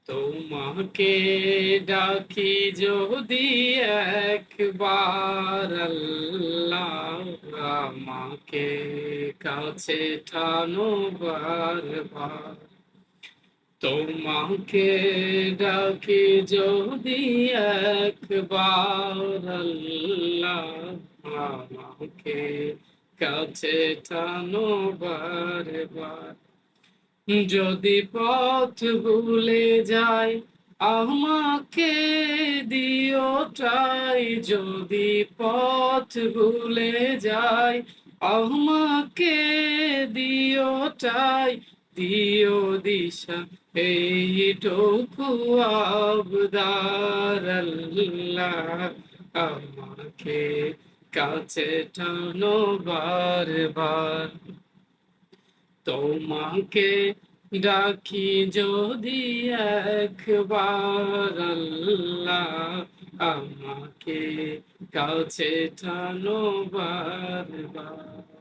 তোমাকে ডাকি যদি একবার আল্লাহ, আমাকে কাছে টানো বারবার। তোমাকে ডাকি যদি একবার আল্লাহ, আমাকে কাছে টানো বারবার। যদি পথ ভুলে যাই আমাকে দিও ঠাই, যদি পথ ভুলে যাই আমাকে দিও ঠাই, দিও দিশা এইটুকু আবদার আল্লাহ, আমাকে কাছে টানো বারবার। তোমাকে ডাকি যদি একবার আল্লাহ, আমাকে কাছে টানো বারবার।